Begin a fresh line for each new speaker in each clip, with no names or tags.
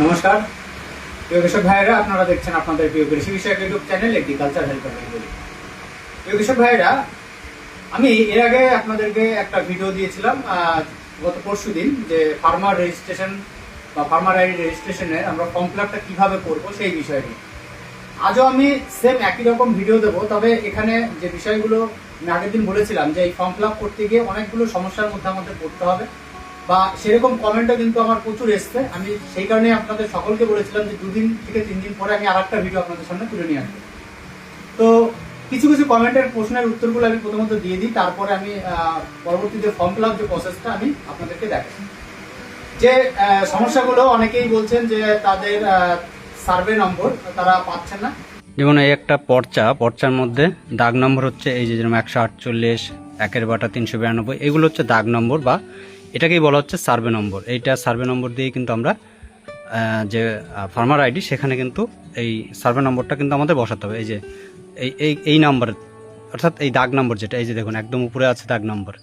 নমস্কার প্রিয় কৃষক ভাইয়েরা, আপনারা দেখছেন আপনাদের প্রিয় কৃষি বিষয়ক ইউটিউব চ্যানেল এগ্রিকালচার হেল্পার। প্রিয় কৃষক ভাইয়েরা, আমি এর আগে আপনাদেরকে একটা ভিডিও দিয়েছিলাম গত পরশুদিন, যে ফার্মার রেজিস্ট্রেশন বা ফার্মার আইডি রেজিস্ট্রেশনে আমরা ফর্ম ফিল-আপটা কিভাবে করব সেই বিষয় নিয়ে। আজও আমি সেম একই রকম ভিডিও দেবো, তবে এখানে যে বিষয়গুলো আমি আগের দিন বলেছিলাম যে এই ফর্ম ফিল-আপ করতে গিয়ে অনেকগুলো সমস্যার মধ্যে আমাদের পড়তে হবে, বা সেরকম কমেন্টও কিন্তু আমার প্রচুর এসছে। আমি সেই কারণে আপনাদের সকলকে বলেছিলাম যে 2 দিন থেকে 3 দিন পরে আমি আরেকটা ভিডিও আপনাদের সামনে তুলে নিয়ে আসবো। তো কিছু কিছু কমেন্টের প্রশ্নের উত্তরগুলো আমি প্রথমত দিয়ে দিই, তারপরে আমি পরবর্তীতে ফর্ম ফিল-আপ যে প্রসেসটা আমি আপনাদেরকে দেখাই। যে সমস্যাগুলো অনেকেই বলছেন যে তাদের সার্ভে নম্বর তারা পাচ্ছেন না।
যেমন এই একটা পর্চার মধ্যে দাগ নম্বর হচ্ছে এই যে যেরকম 148, 1/392, এগুলো হচ্ছে দাগ নম্বর, বা এটাকেই বলা হচ্ছে সার্ভে নম্বর। এইটা সার্ভে নম্বর দিয়ে কিন্তু আমরা যে ফার্মার আইডি, সেখানে কিন্তু এই সার্ভে নম্বরটা কিন্তু আমাদের বসাতে হবে। এই যে এই নাম্বার, অর্থাৎ এই দাগ নম্বর যেটা, এই যে দেখুন একদম উপরে আছে দাগ নম্বর।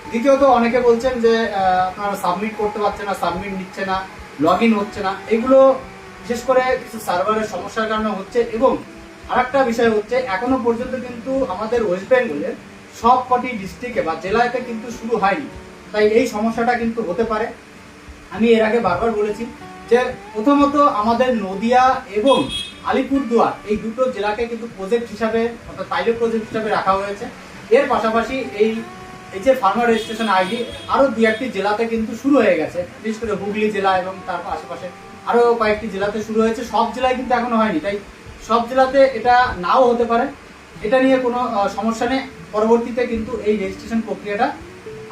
দ্বিতীয়ত অনেকে বলছেন যে আপনারা সাবমিট করতে পারছেন না, সাবমিট নিচ্ছে না, লগ ইন হচ্ছে না। এগুলো বিশেষ করে কিছু সার্ভারের সমস্যার কারণে হচ্ছে। এবং আরেকটা বিষয় হচ্ছে, এখনো পর্যন্ত কিন্তু আমাদের ওয়েস্ট বেঙ্গলের সব কটি ডিস্ট্রিক্টে বা জেলাতে কিন্তু শুরু হয়নি, তাই এই সমস্যাটা কিন্তু হতে পারে। আমি এর আগে বারবার বলেছি যে প্রথমত আমাদের নদিয়া এবং আলিপুরদুয়ার এই দুটো জেলাকে কিন্তু প্রজেক্ট হিসাবে, অর্থাৎ পাইলট প্রজেক্ট হিসাবে রাখা হয়েছে। এর পাশাপাশি এই যে ফার্মার রেজিস্ট্রেশন আইডি আরো 2-1টি জেলাতে কিন্তু শুরু হয়ে গেছে, বিশেষ করে হুগলি জেলা এবং তার আশেপাশে আরো কয়েকটি জেলাতে শুরু হয়েছে। সব জেলায় কিন্তু এখনো হয়নি, তাই সব জেলাতে এটা নাও হতে পারে। এটা নিয়ে কোনো সমস্যা নেই। পরবর্তীতে কিন্তু এই রেজিস্ট্রেশন প্রক্রিয়াটা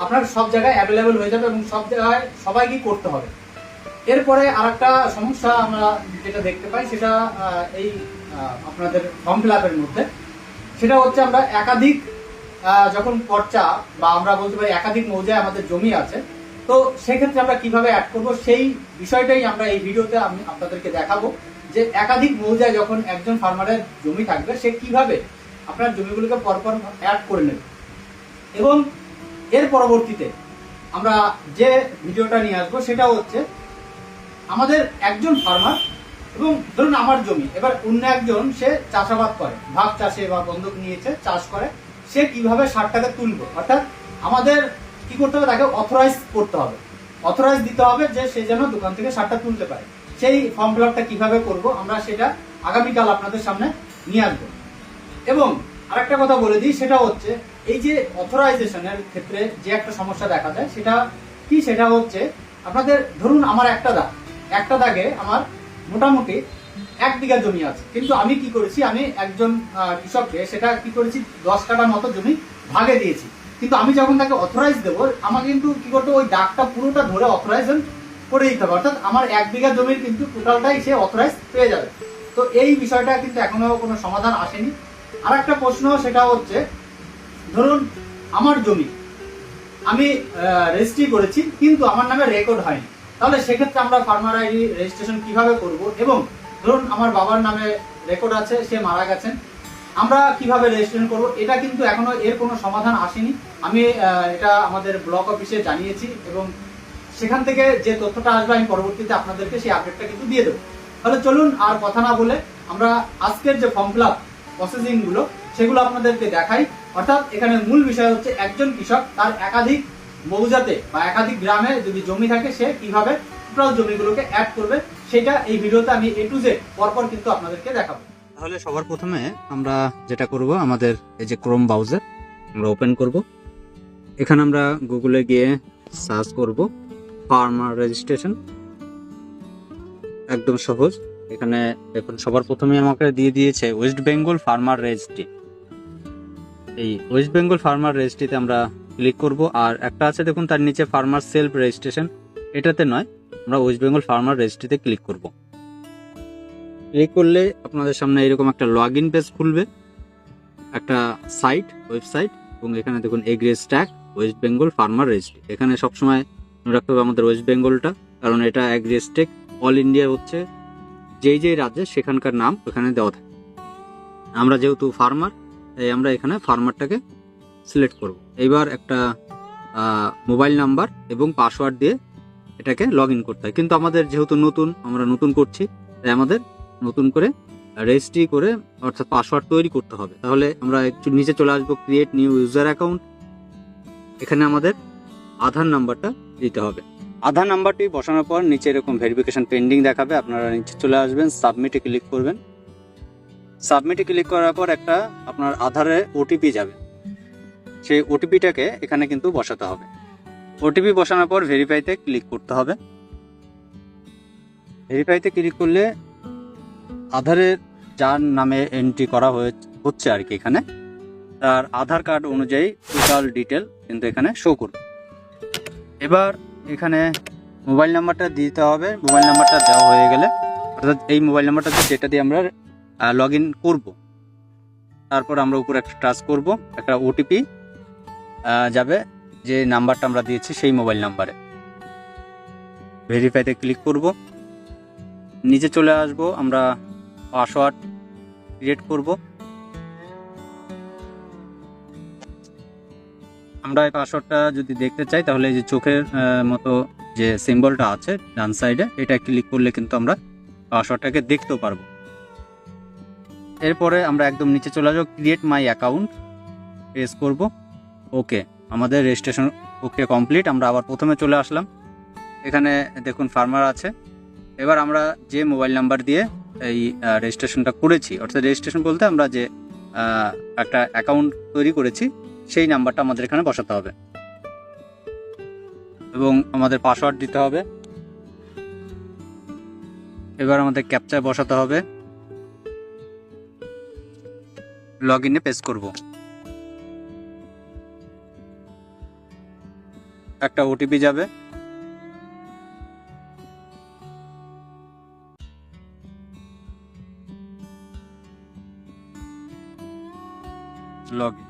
আপনার সব জায়গায় অ্যাভেলেবেল হয়ে যাবে এবং সব জায়গায় সবাইকেই করতে হবে। এরপরে আরেকটা সমস্যা আমরা যেটা দেখতে পাই, সেটা এই আপনাদের ফর্ম ফিল-আপের মধ্যে, সেটা হচ্ছে আমরা একাধিক যখন পর্চা বা আমরা বলতে পারি একাধিক মৌজায় আমাদের জমি আছে, তো সেক্ষেত্রে আমরা কিভাবে অ্যাড করব সেই বিষয়টাই আমরা এই ভিডিওতে আমি আপনাদেরকে দেখাবো। যে একাধিক মৌজায় যখন একজন ফার্মারের জমি থাকবে, সে কিভাবে আপনার জমিগুলোকে পরপর অ্যাড করে নেবে। এবং এর পরবর্তীতে আমরা যে ভিডিওটা নিয়ে আসবো সেটা হচ্ছে, আমাদের একজন ফার্মার এবং ধরুন আমার জমি, এবার অন্য একজন সে চাষাবাদ করে, ভাগ চাষে বা বন্ধক নিয়েছে, চাষ করে, সে কিভাবে 60 টাকা তুলবে। অর্থাৎ আমাদের কি করতে হবে, তাকে অথরাইজ করতে হবে, অথরাইজ দিতে হবে যে সে যেন দোকান থেকে 60 টাকা তুলতে পারে। সেই ফর্ম ফিল-আপটা কিভাবে করব আমরা সেটা আগামীকাল আপনাদের সামনে নিয়ে আসবো। এবং আরেকটা কথা বলে দিই, সেটা হচ্ছে এই যে অথরাইজেশনের ক্ষেত্রে যে একটা সমস্যা দেখা যায়, সেটা কি, সেটা হচ্ছে আপনাদের ধরুন আমার একটা দাগে আমার মোটামুটি 1 বিঘা জমি আছে, কিন্তু আমি কি করেছি, আমি একজন কৃষককে সেটা কি করেছি 10 কাঠা মতো জমি ভাগে দিয়েছি। কিন্তু আমি যখন তাকে অথরাইজ দেবো, আমাকে কিন্তু কি করতে, ওই দাগটা পুরোটা ধরে অথরাইজেশন করে দিতে হবে। অর্থাৎ আমার 1 বিঘা জমির কিন্তু টোটালটাই সে অথরাইজ পেয়ে যাবে। তো এই বিষয়টা কিন্তু এখনো কোনো সমাধান আসেনি। আর একটা প্রশ্ন, সেটা হচ্ছে ধরুন আমার জমি আমি রেজিস্ট্রি করেছি, কিন্তু আমার নামে রেকর্ড হয়নি, তাহলে সেক্ষেত্রে আমরা ফার্মার আইডি রেজিস্ট্রেশন কিভাবে করব। এবং ধরুন আমার বাবার নামে রেকর্ড আছে, সে মারা গেছেন, আমরা কিভাবে রেজিস্ট্রেশন করব, এটা কিন্তু এখনো এর কোনো সমাধান আসেনি। আমি এটা আমাদের ব্লক অফিসে জানিয়েছি এবং সেখান থেকে যে তথ্যটা আসবে আমি পরবর্তীতে আপনাদেরকে সেই আপডেটটা কিন্তু দিয়ে দেবো। তাহলে চলুন আর কথা না বলে আমরা আজকের যে ফর্ম ফিল-আপ প্রসেসিং গুলো সেগুলো আপনাদেরকে দেখাই। অর্থাৎ এখানে মূল বিষয় হচ্ছে, একজন কৃষক তার একাধিক মৌজাতে বা একাধিক গ্রামে যদি জমি থাকে, সে কিভাবে টোটাল জমিগুলোকে অ্যাড করবে, সেটা এই ভিডিওতে আমি A to Z পরপর কিন্তু আপনাদেরকে দেখাবো।
তাহলে সবার প্রথমে আমরা যেটা করব, আমাদের এই যে ক্রোম ব্রাউজার আমরা ওপেন করব। এখানে আমরা গুগলে গিয়ে সার্চ করব ফার্মার রেজিস্ট্রেশন, একদম সহজ। এখানে দেখুন সবার প্রথমে আমাকে দিয়ে দিয়েছে ওয়েস্ট বেঙ্গল ফার্মার রেজিস্ট্রি। এই ওয়েস্ট বেঙ্গল ফার্মার রেজিস্ট্রিতে আমরা ক্লিক করব। আর একটা আছে দেখুন তার নিচে ফার্মার সেলফ রেজিস্ট্রেশন, এটাতে নয়, আমরা ওয়েস্ট বেঙ্গল ফার্মার রেজিস্ট্রিতে ক্লিক করব। ক্লিক করলে আপনাদের সামনে এরকম একটা লগ ইন পেজ খুলবে, একটা ওয়েবসাইট, এবং এখানে দেখুন এগ্রিস্ট্যাক ওয়েস্ট বেঙ্গল ফার্মার রেজিস্ট্রি। এখানে সবসময় মনে রাখতে হবে আমাদের ওয়েস্ট বেঙ্গলটা, কারণ এটা এগ্রিস্ট্যাক অল ইন্ডিয়া হচ্ছে যেই রাজ্যে সেখানকার নাম এখানে দেওয়া থাকে। আমরা যেহেতু ফার্মার, তাই আমরা এখানে ফার্মারটাকে সিলেক্ট করব। এইবার একটা মোবাইল নাম্বার এবং পাসওয়ার্ড দিয়ে এটাকে লগ ইন করতে হয়। কিন্তু আমাদের যেহেতু আমরা নতুন করছি, তাই আমাদের নতুন করে রেজিস্ট্রি করে অর্থাৎ পাসওয়ার্ড তৈরি করতে হবে। তাহলে আমরা একটু নিচে চলে আসবো, ক্রিয়েট নিউ ইউজার অ্যাকাউন্ট। এখানে আমাদের আধার নাম্বারটা দিতে হবে। আধার নাম্বারটি বসানোর পর নিচে এরকম ভেরিফিকেশন পেন্ডিং দেখাবে, আপনারা নিচে চলে আসবেন, সাবমিটে ক্লিক করবেন। সাবমিটে ক্লিক করার পর একটা আপনার আধারে ওটিপি যাবে, সেই ওটিপিটাকে এখানে কিন্তু বসাতে হবে। ওটিপি বসানোর পর ভেরিফাইতে ক্লিক করতে হবে। ভেরিফাইতে ক্লিক করলে আধারের যার নামে এন্ট্রি করা হচ্ছে আর কি, এখানে তার আধার কার্ড অনুযায়ী টোটাল ডিটেল কিন্তু এখানে শো করবে। এবার এখানে মোবাইল নাম্বারটা দিতে হবে। মোবাইল নাম্বারটা দেওয়া হয়ে গেলে, অর্থাৎ এই মোবাইল নাম্বারটা যেটা দিয়ে আমরা লগ ইন করবো, তারপর আমরা উপরে একটা টাচ করব, একটা ওটিপি যাবে যে নাম্বারটা আমরা দিয়েছি সেই মোবাইল নাম্বারে। ভেরিফাইতে ক্লিক করব, নিচে চলে আসব, আমরা পাসওয়ার্ড ক্রিয়েট করব। আমরা এই পাসওয়ার্ডটা যদি দেখতে চাই তাহলে এই যে চোখের মতো যে সিম্বলটা আছে ডান সাইডে, এটা ক্লিক করলে কিন্তু আমরা পাসওয়ার্ডটাকে দেখতেও পারবো। এরপরে আমরা একদম নিচে চলে আসবো, ক্রিয়েট মাই অ্যাকাউন্ট প্রেস করব। ওকে, আমাদের রেজিস্ট্রেশন ওকে কমপ্লিট। আমরা আবার প্রথমে চলে আসলাম, এখানে দেখুন ফার্মার আছে। এবার আমরা যে মোবাইল নাম্বার দিয়ে এই রেজিস্ট্রেশনটা করেছি, অর্থাৎ রেজিস্ট্রেশন বলতে আমরা যে একটা অ্যাকাউন্ট তৈরি করেছি সেই নাম্বারটা আমাদের এখানে বসাতে হবে এবং আমাদের পাসওয়ার্ড দিতে হবে। এবার আমাদের ক্যাপচা বসাতে হবে, লগ ইনে পেস্ট করব। একটা ওটিপি যাবে, লগ ইন।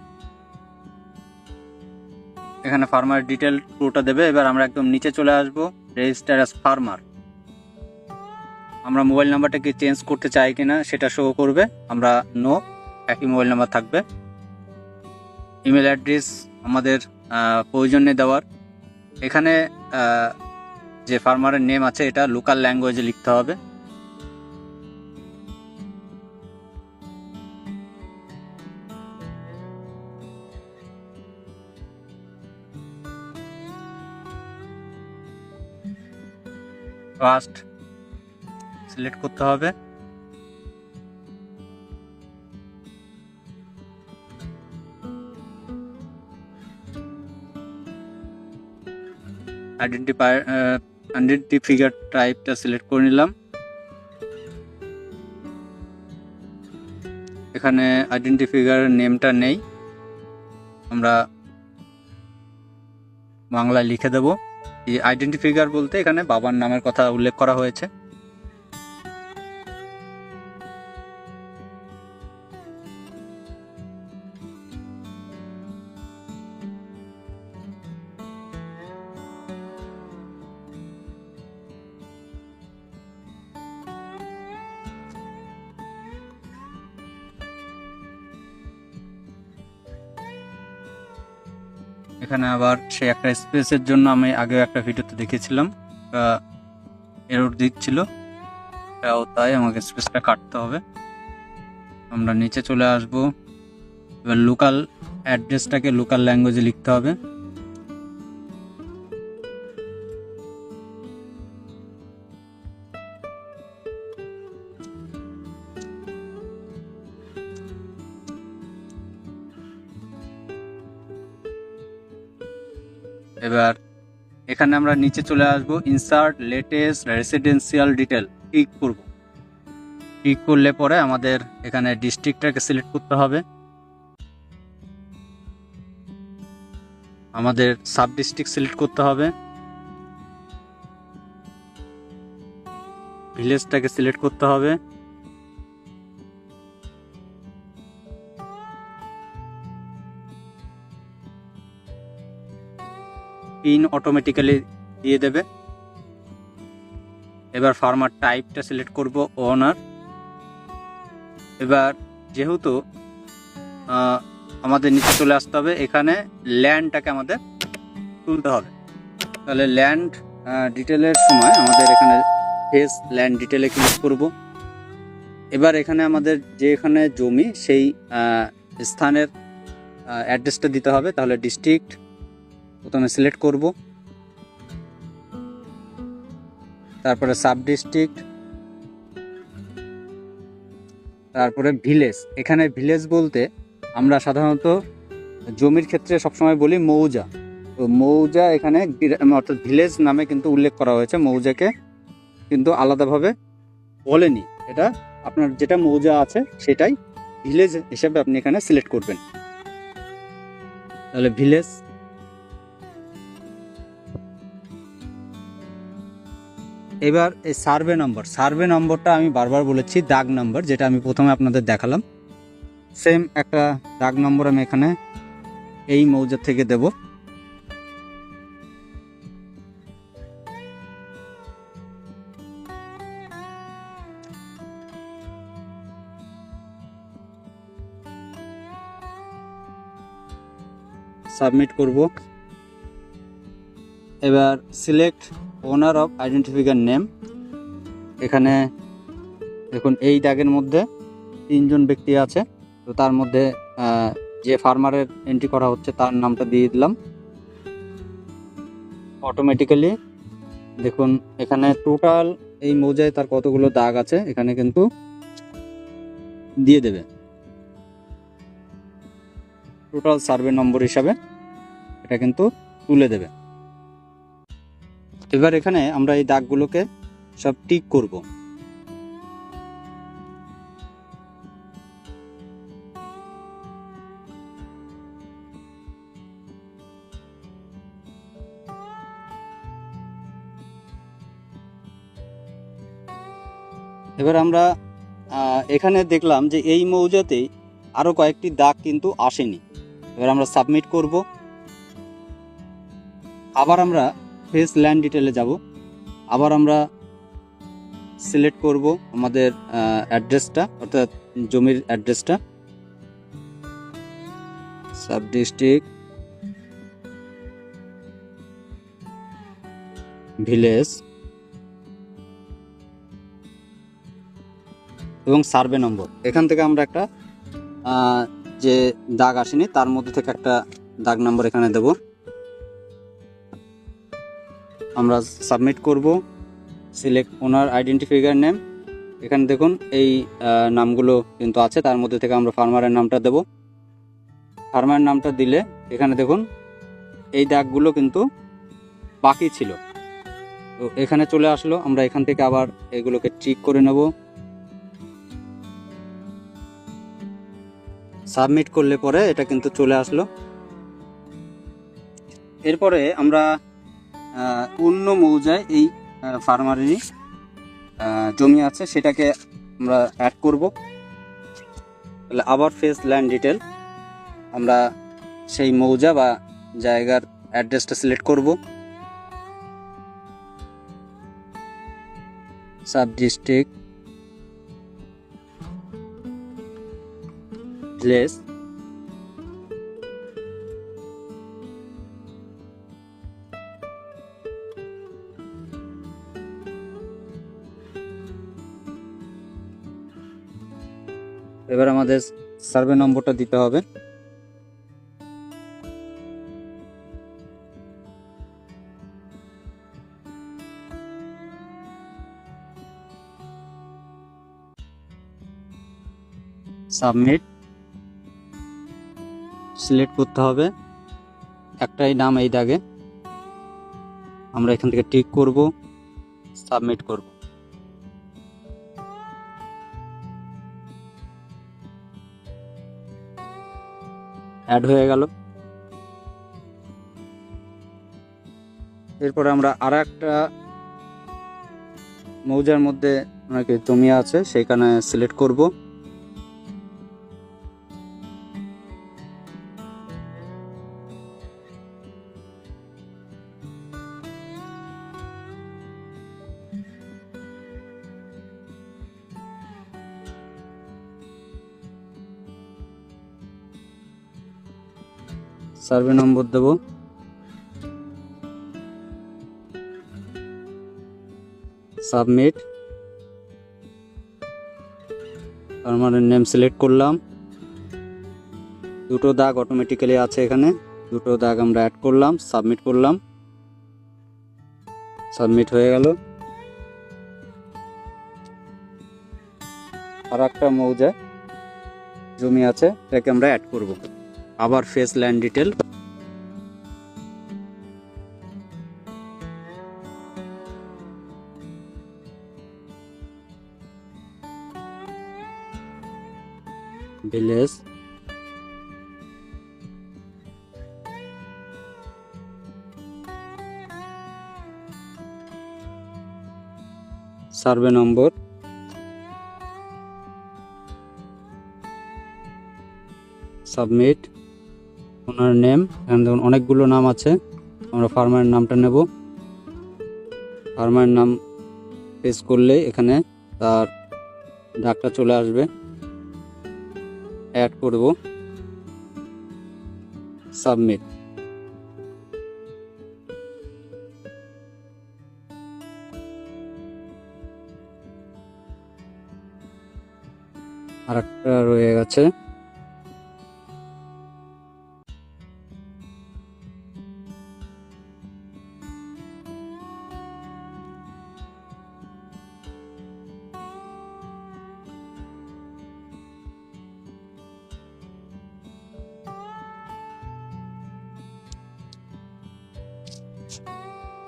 এখানে ফার্মার ডিটেল পুরোটা দেবে। এবার আমরা একদম নিচে চলে আসব, রেজিস্টার অ্যাজ ফার্মার। আমরা মোবাইল নাম্বারটাকে চেঞ্জ করতে চাই কিনা সেটা শো করবে, আমরা নো, একই মোবাইল নাম্বার থাকবে। ইমেল অ্যাড্রেস আমাদের প্রয়োজন নেই দেওয়ার। এখানে যে ফার্মারের নেম আছে এটা লোকাল ল্যাঙ্গুয়েজে লিখতে হবে। ফার্স্ট সিলেক্ট করতে হবে। আইডেন্টিফায়ার টাইপটা সিলেক্ট করে নিলাম। এখানে আইডেন্টিফায়ার নেমটা নেই, আমরা বাংলায় লিখে দেব। এই আইডেন্টিফায়ার বলতে এখানে বাবার নামের কথা উল্লেখ করা হয়েছে। এখানে আবার সে একটা স্পেসের জন্য আমি আগেও একটা ভিডিওতে দেখেছিলাম, এরর দিচ্ছিল, তাই আমাকে স্পেসটা কাটতে হবে। আমরা নিচে চলে আসব, এবার লোকাল অ্যাড্রেসটাকে লোকাল ল্যাঙ্গুয়েজে লিখতে হবে। এবার এখানে আমরা নিচে চলে আসব, insert latest residential detail click করব। ক্লিক করলে পরে আমাদের এখানে ডিস্ট্রিক্টটাকে সিলেক্ট করতে হবে, আমাদের সাব ডিস্ট্রিক্ট সিলেক্ট করতে হবে, ভিলেজটাকে সিলেক্ট করতে হবে, পিন অটোমেটিক্যালি দিয়ে দেবে। এবার ফার্মার টাইপটা সিলেক্ট করব, ওনার। এবার যেহেতু আমাদের নিচে চলে আসতে হবে, এখানে ল্যান্ডটাকে আমাদের তুলতে হবে, তাহলে ল্যান্ড ডিটেলের সময় আমাদের এখানে ফেস ল্যান্ড ডিটেলে ক্লিক করব। এবার এখানে আমাদের যেখানে জমি সেই স্থানের অ্যাড্রেসটা দিতে হবে। তাহলে ডিস্ট্রিক্ট প্রথমে সিলেক্ট করব, তারপরে সাব ডিস্ট্রিক্ট, তারপরে ভিলেজ। এখানে ভিলেজ বলতে আমরা সাধারণত জমির ক্ষেত্রে সবসময় বলি মৌজা। তো মৌজা এখানে অর্থাৎ ভিলেজ নামে কিন্তু উল্লেখ করা হয়েছে, মৌজাকে কিন্তু আলাদাভাবে বলেনি। এটা আপনার যেটা মৌজা আছে সেটাই ভিলেজ হিসেবে আপনি এখানে সিলেক্ট করবেন। তাহলে ভিলেজ, এবার এই সার্ভে নম্বরটা আমি বারবার বলেছি দাগ নম্বর, যেটা আমি প্রথমে আপনাদের দেখালাম, সেম একটা দাগ নম্বর আমি এখানে এই মৌজা থেকে দেব। সাবমিট করব। এবার সিলেক্ট ওনার অফ আইডেন্টিফিকার নেম। এখানে দেখুন এই দাগের মধ্যে 3 জন ব্যক্তি আছে, তো তার মধ্যে যে ফার্মারের এন্ট্রি করা হচ্ছে তার নামটা দিয়ে দিলাম। অটোমেটিক্যালি দেখুন এখানে টোটাল এই মৌজায় তার কতগুলো দাগ আছে এখানে কিন্তু দিয়ে দেবে, টোটাল সার্ভে নম্বর হিসাবে এটা কিন্তু তুলে দেবে। এবার এখানে আমরা এই দাগগুলোকে সব টিক করব। এবার আমরা এখানে দেখলাম যে এই মৌজাতেই আরো কয়েকটি দাগ কিন্তু আসেনি। এবার আমরা সাবমিট করব। আবার আমরা ফেস ল্যান্ড ডিটেলে যাব, আবার আমরা সিলেক্ট করব আমাদের অ্যাড্রেসটা, অর্থাৎ জমির অ্যাড্রেসটা, সাব ডিস্ট্রিক্ট, ভিলেজ এবং সার্ভে নম্বর। এখান থেকে আমরা একটা যে দাগ আসেনি তার মধ্যে থেকে একটা দাগ নম্বর এখানে দেব। আমরা সাবমিট করব। সিলেক্ট ওনার আইডেন্টিফায়ার নেম। এখানে দেখুন এই নামগুলো কিন্তু আছে, তার মধ্যে থেকে আমরা ফার্মারের নামটা দেব। ফার্মারের নামটা দিলে এখানে দেখুন এই দাগগুলো কিন্তু বাকি ছিল, তো এখানে চলে আসলো। আমরা এখান থেকে আবার এগুলোকে ঠিক করে নেব। সাবমিট করলে পরে এটা কিন্তু চলে আসলো। এরপরে আমরা অন্য মৌজায় এই ফার্মারেরই জমি আছে সেটাকে আমরা অ্যাড করব। তাহলে আবার ফেস ল্যান্ড ডিটেল, আমরা সেই মৌজা বা জায়গার অ্যাড্রেসটা সিলেক্ট করব। সাব ডিস্ট্রিক্ট, ভিলেজ, এবার আমাদের সার্ভে নম্বরটা দিতে হবে। সাবমিট, সিলেক্ট করতে হবে একটাই নাম এই দাগে, আমরা এখান থেকে টিক করব, সাবমিট করব। অ্যাড হয়ে গেল। এরপরে আমরা আর একটা মৌজার মধ্যে অনেকে জমি আছে সেখানে সিলেক্ট করব। সার্ভে নম্বর দেব। সাবমিট। ফার্মারের নেম সিলেক্ট করলাম। দুটো দাগ অটোমেটিক্যালি আছে এখানে, দুটো দাগ আমরা অ্যাড করলাম, সাবমিট করলাম। সাবমিট হয়ে গেল। আর একটা মৌজা জমি আছে, এটাকে আমরা অ্যাড করব। আবার face land detail, village, survey number, submit. Owner name, এখানে দেখুন অনেকগুলো নাম আছে, আমরা ফার্মারের নামটা নেব। ফার্মারের নাম পেশ করলে এখানে তার ডাকটা চলে আসবে, অ্যাড করব, সাবমিট। আর একটা রয়ে গেছে,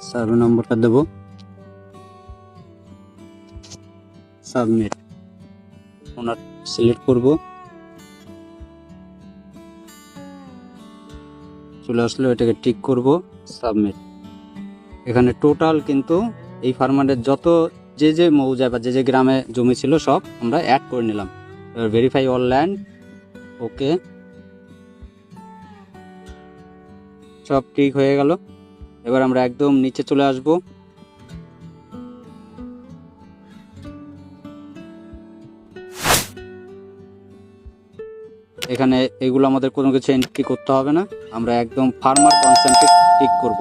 সার্ভে নম্বরটা দেব, সাবমিট। ওনার সিলেক্ট করব, চলে আসলো, এটাকে টিক করব, সাবমিট। এখানে টোটাল কিন্তু এই ফার্মারের যত যে মৌজায় বা যে গ্রামে জমি ছিল সব আমরা অ্যাড করে নিলাম। এবার ভেরিফাই অল ল্যান্ড, ওকে, সব ঠিক হয়ে গেল। এবার আমরা একদম নিচে চলে আসব। এখানে এগুলো আমাদের কোনো কিছু এন্ট্রি করতে হবে না, আমরা একদম ফার্মার কনসেন্টে টিক করব।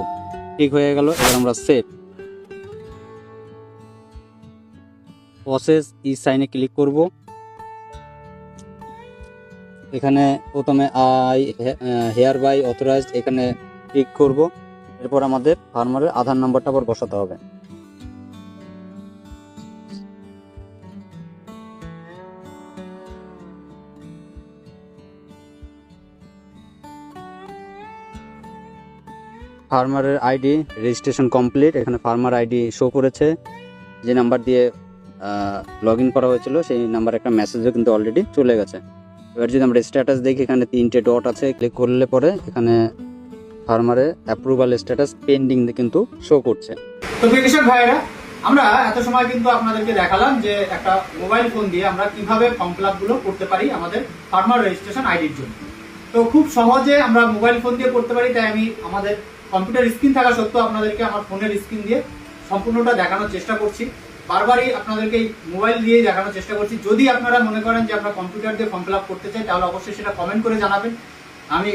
ঠিক হয়ে গেল। এবার আমরা সেভ, প্রসেস ই সাইনে ক্লিক করব। এখানে প্রথমে আই হেয়ার বাই অথরাইজড এখানে ক্লিক করব। এরপর আমাদের ফার্মারের আধার নাম্বারটা আবার বসাতে হবে। ফার্মারের আইডি রেজিস্ট্রেশন কমপ্লিট। এখানে ফার্মার আইডি শো করেছে, যে নাম্বার দিয়ে লগ ইন করা হয়েছিল সেই নাম্বার একটা মেসেজও কিন্তু অলরেডি চলে গেছে। এবার যদি আমরা স্ট্যাটাস দেখি, এখানে 3টে ডট আছে, ক্লিক করলে পরে এখানে ফার্মারের অ্যাপ্রুভাল স্ট্যাটাস পেন্ডিং কিন্তু শো করছে।
তো কৃষক ভাইরা, আমরা এত সময় কিন্তু আপনাদেরকে দেখালাম যে একটা মোবাইল ফোন দিয়ে আমরা কিভাবে ফর্ম ফিল আপগুলো করতে পারি আমাদের ফার্মার রেজিস্ট্রেশন আইডির জন্য। তো খুব সহজে আমরা মোবাইল ফোন দিয়ে করতে পারি, তাই আমি আমাদের কম্পিউটার স্ক্রিন থাকা সত্ত্বেও আপনাদেরকে আমার ফোনের স্ক্রিন দিয়ে সম্পূর্ণটা দেখানোর চেষ্টা করছি। বারবারই আপনাদেরকে এই মোবাইল দিয়ে দেখানোর চেষ্টা করছি। যদি আপনারা মনে করেন যে আমরা কম্পিউটার দিয়ে ফর্ম ফিল আপ করতে চাই, তাহলে অবশ্যই সেটা কমেন্ট করে জানাবেন। আমি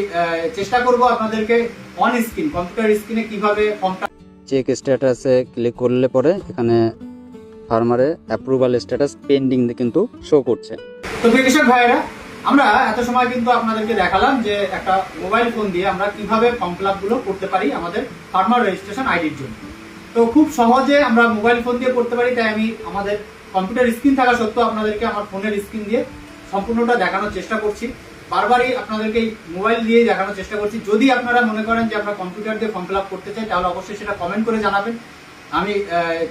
চেষ্টা করব আপনাদেরকে অন স্ক্রিন কম্পিউটার স্ক্রিনে কিভাবে ফর্মটা
চেক স্ট্যাটাসে ক্লিক করলে পরে এখানে ফার্মারের অ্যাপ্রুভাল স্ট্যাটাস পেন্ডিং কিন্তু শো করছে।
তো কৃষক ভাইরা, আমরা এত সময় কিন্তু আপনাদেরকে দেখালাম যে একটা মোবাইল ফোন দিয়ে আমরা কিভাবে ফর্ম ফিল আপগুলো করতে পারি আমাদের ফার্মার রেজিস্ট্রেশন আইডির জন্য। তো খুব সহজে আমরা মোবাইল ফোন দিয়ে করতে পারি, তাই আমি আমাদের কম্পিউটার স্ক্রিন থাকা সত্ত্বেও আপনাদেরকে আমার ফোনের স্ক্রিন দিয়ে সম্পূর্ণটা দেখানোর চেষ্টা করছি। বারবারই আপনাদেরকে এই মোবাইল দিয়ে দেখানোর চেষ্টা করছি। যদি আপনারা মনে করেন যে আমরা কম্পিউটার দিয়ে ফর্ম ফিল আপ করতে চাই, তাহলে অবশ্যই সেটা কমেন্ট করে জানাবেন। আমি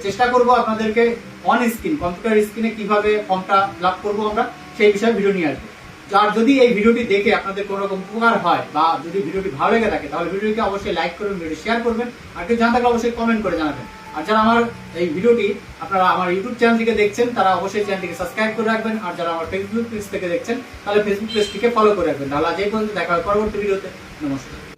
চেষ্টা করব আপনাদেরকে অন স্ক্রিন কম্পিউটার স্ক্রিনে কিভাবে ফর্মটা ফিল আপ করবো আমরা সেই বিষয়ে ভিডিও নিয়ে আসবো। আর যদি এই ভিডিওটি দেখে আপনাদের কোনো রকম উপকার হয় বা যদি ভিডিওটি ভালো লেগে থাকে, তাহলে ভিডিওটিকে অবশ্যই লাইক করবেন, ভিডিওটি শেয়ার করবেন, আর কেউ জানা থাকলে অবশ্যই কমেন্ট করে জানাবেন। আর যারা আমার এই ভিডিওটি আপনারা আমার ইউটিউব চ্যানেল থেকে দেখছেন, তারা অবশ্যই চ্যানেলটিকে সাবস্ক্রাইব করে রাখবেন। আর যারা আমার ফেসবুক পেজ থেকে দেখছেন, তাহলে ফেসবুক পেজটিকে ফলো করে রাখবেন। তাহলে আজ এই পর্যন্ত দেখা হবে পরবর্তী ভিডিওতে। নমস্কার।